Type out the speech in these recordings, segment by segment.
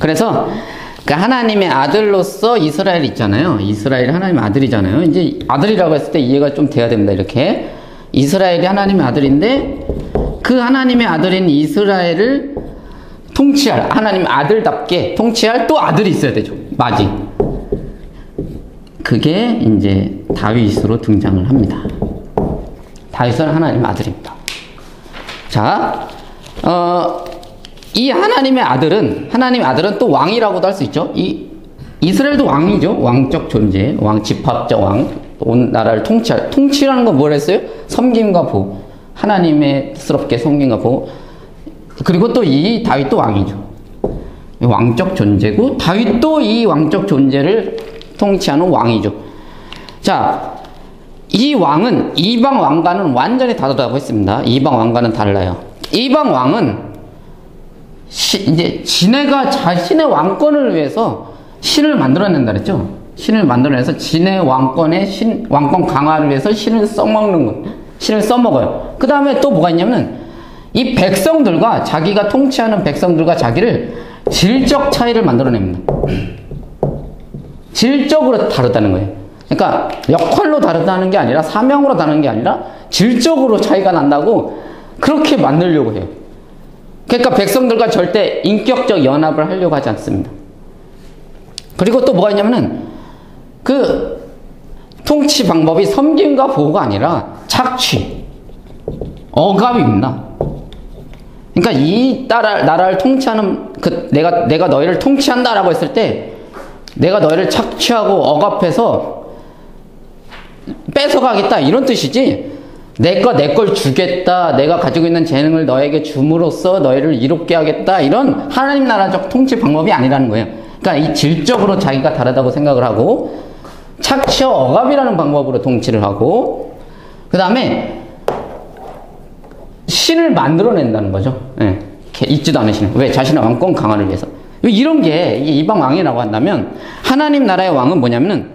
그래서 그 하나님의 아들로서 이스라엘 있잖아요. 이스라엘이 하나님의 아들이잖아요. 이제 아들이라고 했을 때 이해가 좀 돼야 됩니다. 이렇게 이스라엘이 하나님의 아들인데 그 하나님의 아들인 이스라엘을 통치할, 하나님의 아들답게 통치할 또 아들이 있어야 되죠. 마지. 그게 이제 다윗으로 등장을 합니다. 다윗은 하나님의 아들입니다. 자, 이 하나님의 아들은 또 왕이라고도 할 수 있죠. 이스라엘도 왕이죠. 왕적 존재, 집합적 왕, 온 나라를 통치라는 건 뭘 했어요? 섬김과 보호. 하나님의 스럽게 섬김과 보호. 그리고 또 이 다윗도 왕이죠. 왕적 존재고, 다윗도 이 왕적 존재를 통치하는 왕이죠. 자, 이 왕은 이방 왕과는 완전히 다르다고 했습니다. 이방 왕과는 달라요. 이방 왕은 이제 지네가 자신의 왕권을 위해서 신을 만들어낸다 그랬죠. 신을 만들어내서 지네 왕권의 왕권 강화를 위해서 신을 써먹는 거, 신을 써먹어요. 그 다음에 또 뭐가 있냐면 이 백성들과 자기가 통치하는 백성들과 자기를 질적 차이를 만들어냅니다. 질적으로 다르다는 거예요. 그러니까 역할로 다르다는 게 아니라 사명으로 다른 게 아니라 질적으로 차이가 난다고 그렇게 만들려고 해요. 그러니까 백성들과 절대 인격적 연합을 하려고 하지 않습니다. 그리고 또 뭐가 있냐면은 그 통치 방법이 섬김과 보호가 아니라 착취, 억압입니다. 그러니까 이 나라를 통치하는 내가 너희를 통치한다라고 했을 때 내가 너희를 착취하고 억압해서 뺏어가겠다 이런 뜻이지, 내 걸 주겠다, 내가 가지고 있는 재능을 너에게 줌으로써 너희를 이롭게 하겠다, 이런 하나님 나라적 통치 방법이 아니라는 거예요. 그러니까 이 질적으로 자기가 다르다고 생각을 하고 착취와 억압이라는 방법으로 통치를 하고, 그 다음에 신을 만들어낸다는 거죠. 예, 있지도 않은 신. 왜? 자신의 왕권 강화를 위해서. 이런 게 이방 왕이라고 한다면, 하나님 나라의 왕은 뭐냐면은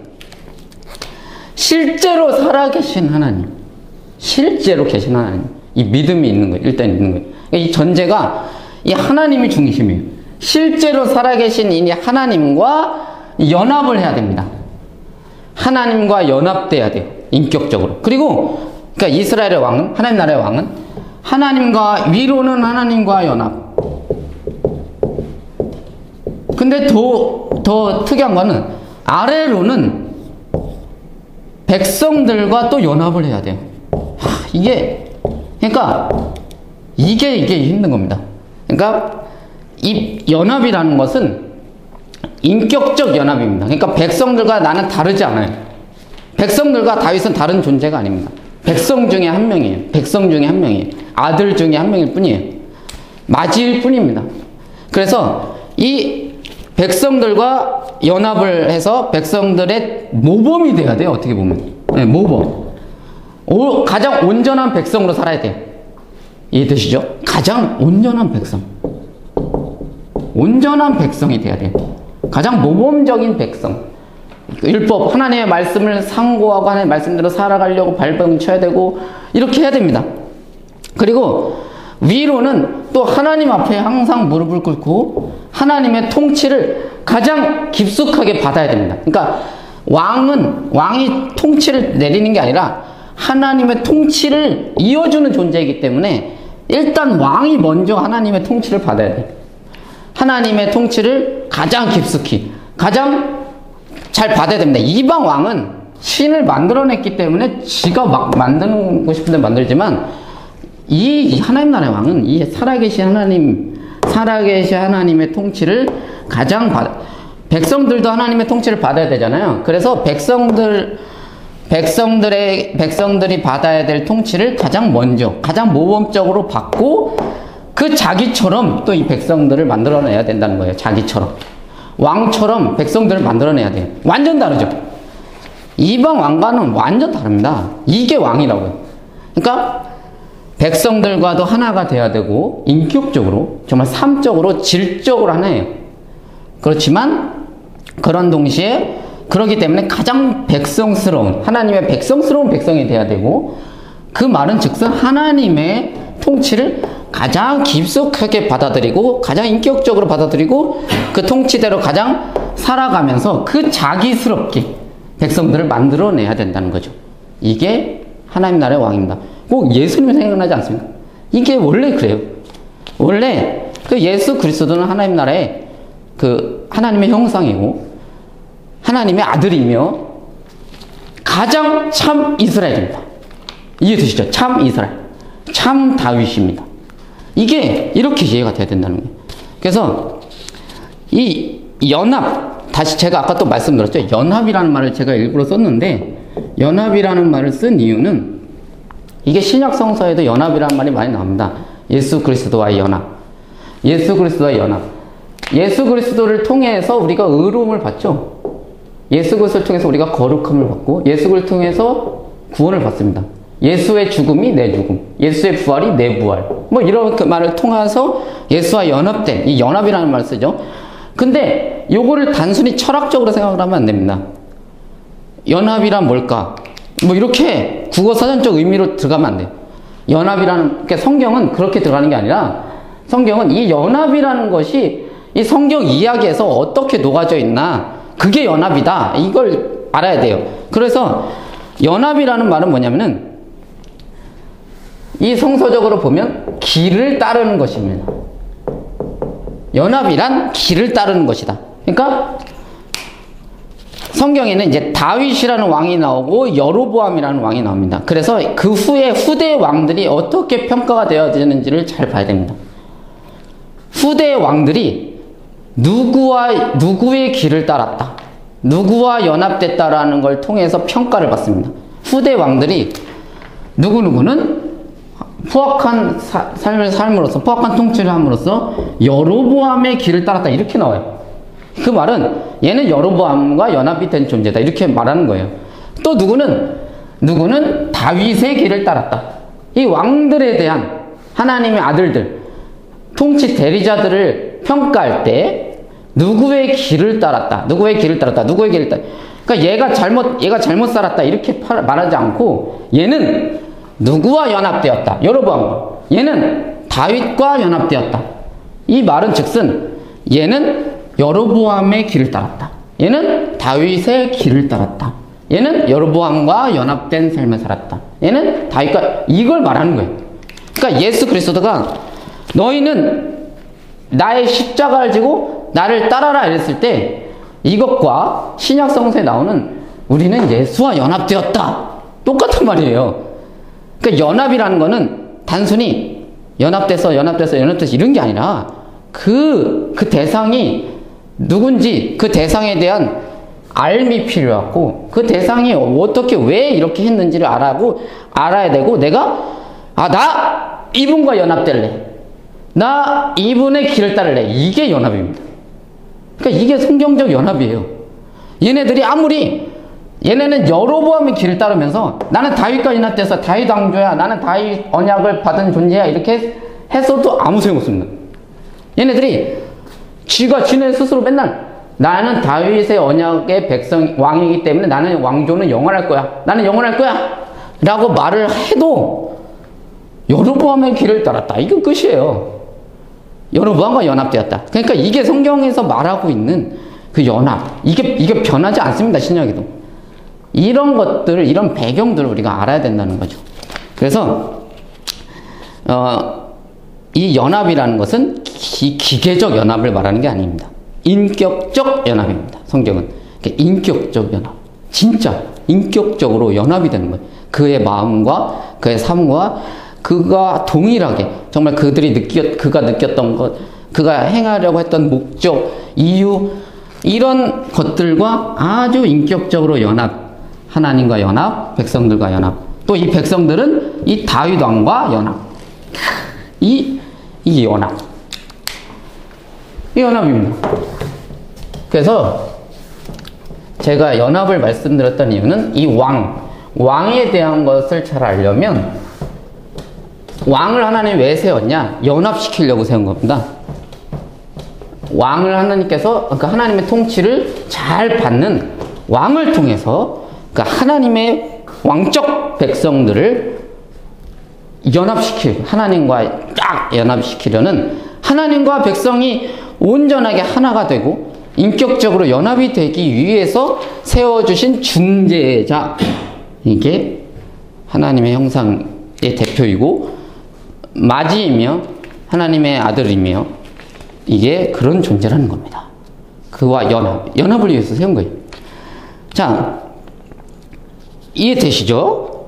실제로 살아계신 하나님, 실제로 계신 하나님, 이 믿음이 있는 거예요. 일단 있는 거예요. 이 전제가 이 하나님이 중심이에요. 실제로 살아계신 이 하나님과 연합을 해야 됩니다. 하나님과 연합돼야 돼요. 인격적으로. 그리고 그러니까 이스라엘의 왕은, 하나님 나라의 왕은 하나님과, 위로는 하나님과 연합. 근데 더 특이한 거는 아래로는 백성들과 또 연합을 해야 돼요. 그러니까 이게 힘든 겁니다. 그러니까 이 연합이라는 것은 인격적 연합입니다. 그러니까 백성들과 나는 다르지 않아요. 백성들과 다윗은 다른 존재가 아닙니다. 백성 중에 한 명이에요. 백성 중에 한 명이에요. 아들 중에 한 명일 뿐이에요. 마지일 뿐입니다. 그래서 이 백성들과 연합을 해서 백성들의 모범이 돼야 돼요. 어떻게 보면. 네, 모범. 가장 온전한 백성으로 살아야 돼요. 이해되시죠? 가장 온전한 백성. 온전한 백성이 돼야 돼요. 가장 모범적인 백성. 율법, 하나님의 말씀을 상고하고 하나님의 말씀대로 살아가려고 발버둥 쳐야 되고 이렇게 해야 됩니다. 그리고 위로는 또 하나님 앞에 항상 무릎을 꿇고 하나님의 통치를 가장 깊숙하게 받아야 됩니다. 그러니까 왕이 통치를 내리는 게 아니라 하나님의 통치를 이어주는 존재이기 때문에 일단 왕이 먼저 하나님의 통치를 받아야 돼요. 하나님의 통치를 가장 깊숙이, 가장 잘 받아야 됩니다. 이방 왕은 신을 만들어냈기 때문에 지가 막 만들고 싶은데 만들지만, 이 하나님 나라의 왕은 이 살아계신 하나님의 통치를 가장 백성들도 하나님의 통치를 받아야 되잖아요. 그래서 백성들이 받아야 될 통치를 가장 먼저, 가장 모범적으로 받고, 그 자기처럼 또 이 백성들을 만들어내야 된다는 거예요. 자기처럼. 왕처럼 백성들을 만들어내야 돼요. 완전 다르죠. 이방 왕과는 완전 다릅니다. 이게 왕이라고요. 그러니까 백성들과도 하나가 돼야 되고, 인격적으로, 정말 삶적으로, 질적으로 하나예요. 그렇지만 그런 동시에, 그렇기 때문에 가장 하나님의 백성스러운 백성이 돼야 되고, 그 말은 즉슨 하나님의 통치를 가장 깊숙하게 받아들이고 가장 인격적으로 받아들이고 그 통치대로 가장 살아가면서 그 자기스럽게 백성들을 만들어내야 된다는 거죠. 이게 하나님 나라의 왕입니다. 꼭 예수님 생각나지 않습니까? 이게 원래 그래요. 원래 그 예수 그리스도는 하나님 나라의 그 하나님의 형상이고 하나님의 아들이며 가장 참 이스라엘입니다. 이해되시죠? 참 이스라엘, 참 다윗입니다. 이게 이렇게 이해가 돼야 된다는 거예요. 그래서 이 연합, 다시 제가 아까 또 말씀드렸죠. 연합이라는 말을 제가 일부러 썼는데 연합이라는 말을 쓴 이유는 이게 신약 성서에도 연합이라는 말이 많이 나옵니다. 예수 그리스도와의 연합, 예수 그리스도와의 연합. 예수 그리스도를 통해서 우리가 의로움을 받죠. 예수 그리스도를 통해서 우리가 거룩함을 받고 예수 그리스도를 통해서 구원을 받습니다. 예수의 죽음이 내 죽음, 예수의 부활이 내 부활, 뭐 이런 그 말을 통해서 예수와 연합된 이 연합이라는 말을 쓰죠. 근데 요거를 단순히 철학적으로 생각을 하면 안 됩니다. 연합이란 뭘까? 뭐 이렇게 국어 사전적 의미로 들어가면 안 돼요. 연합이라는, 그러니까 성경은 그렇게 들어가는 게 아니라 성경은 이 연합이라는 것이 이 성경 이야기에서 어떻게 녹아져 있나, 그게 연합이다, 이걸 알아야 돼요. 그래서 연합이라는 말은 뭐냐면은 이 성서적으로 보면 길을 따르는 것입니다. 연합이란 길을 따르는 것이다. 그러니까 성경에는 이제 다윗이라는 왕이 나오고 여로보암이라는 왕이 나옵니다. 그래서 그 후에 후대 왕들이 어떻게 평가가 되어지는지를 잘 봐야 됩니다. 후대 왕들이 누구의 길을 따랐다, 누구와 연합됐다라는 걸 통해서 평가를 받습니다. 후대 왕들이 누구누구는 포악한 삶을 삶으로써, 포악한 통치를 함으로써 여로보암의 길을 따랐다, 이렇게 나와요. 그 말은 얘는 여로보암과 연합이 된 존재다, 이렇게 말하는 거예요. 또 누구는 다윗의 길을 따랐다. 이 왕들에 대한 하나님의 아들들, 통치 대리자들을 평가할 때 누구의 길을 따랐다, 누구의 길을 따랐다, 누구의 길을 따랐다. 그러니까 얘가 잘못 살았다, 이렇게 말하지 않고 얘는 누구와 연합되었다, 여로보암과. 얘는 다윗과 연합되었다. 이 말은 즉슨 얘는 여로보암의 길을 따랐다, 얘는 다윗의 길을 따랐다, 얘는 여로보암과 연합된 삶을 살았다, 얘는 다윗과, 이걸 말하는 거예요. 그러니까 예수 그리스도가 너희는 나의 십자가를 지고 나를 따라라 이랬을 때 이것과 신약 성서에 나오는 우리는 예수와 연합되었다, 똑같은 말이에요. 그러니까 연합이라는 거는 단순히 연합돼서 이런 게 아니라 그 대상이 누군지, 그 대상에 대한 알미 필요하고 그 대상이 어떻게 왜 이렇게 했는지를 알아야 되고, 내가 나 이분과 연합될래, 나 이분의 길을 따를래, 이게 연합입니다. 그러니까 이게 성경적 연합이에요. 얘네는 여로보암의 길을 따르면서 나는 다윗과 연합돼서 다윗 왕조야, 나는 다윗 언약을 받은 존재야, 이렇게 했어도 아무 소용없습니다. 얘네들이 지네 스스로 맨날 나는 다윗의 언약의 백성 왕이기 때문에 나는 왕조는 영원할 거야, 나는 영원할 거야 라고 말을 해도 여로보암의 길을 따랐다, 이거 끝이에요. 여로보암과 연합되었다. 그러니까 이게 성경에서 말하고 있는 그 연합, 이게 변하지 않습니다, 신약에도. 이런 것들을, 이런 배경들을 우리가 알아야 된다는 거죠. 그래서 이 연합이라는 것은 기계적 연합을 말하는 게 아닙니다. 인격적 연합입니다, 성경은. 그러니까 인격적 연합, 진짜 인격적으로 연합이 되는 거예요. 그의 마음과 그의 삶과 그가 동일하게, 정말 그가 느꼈던 것, 그가 행하려고 했던 목적, 이유, 이런 것들과 아주 인격적으로 연합, 하나님과 연합, 백성들과 연합, 또 이 백성들은 이 다윗 왕과 연합, 이 연합, 이 연합입니다. 그래서 제가 연합을 말씀드렸던 이유는 이 왕에 대한 것을 잘 알려면, 왕을 하나님이 왜 세웠냐? 연합시키려고 세운 겁니다. 왕을 하나님께서, 그러니까 하나님의 통치를 잘 받는 왕을 통해서, 그러니까 하나님의 왕적 백성들을 하나님과 쫙 연합시키려는 하나님과 백성이 온전하게 하나가 되고 인격적으로 연합이 되기 위해서 세워주신 중재자, 이게 하나님의 형상의 대표이고 맞이이며 하나님의 아들이며 이게 그런 존재라는 겁니다. 그와 연합을 위해서 세운 거예요. 자, 이해되시죠?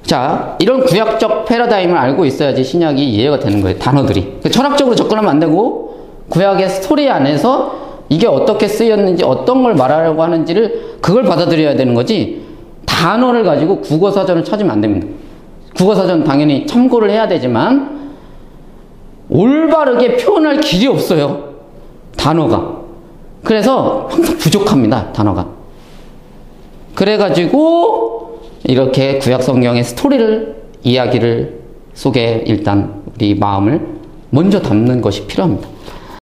자, 이런 구약적 패러다임을 알고 있어야지 신약이 이해가 되는 거예요. 단어들이. 철학적으로 접근하면 안 되고 구약의 스토리 안에서 이게 어떻게 쓰였는지 어떤 걸 말하려고 하는지를 그걸 받아들여야 되는 거지 단어를 가지고 국어사전을 찾으면 안 됩니다. 국어사전 당연히 참고를 해야 되지만 올바르게 표현할 길이 없어요. 단어가. 그래서 항상 부족합니다. 단어가. 그래가지고 이렇게 구약 성경의 스토리를 이야기를 속에 일단 우리 마음을 먼저 담는 것이 필요합니다.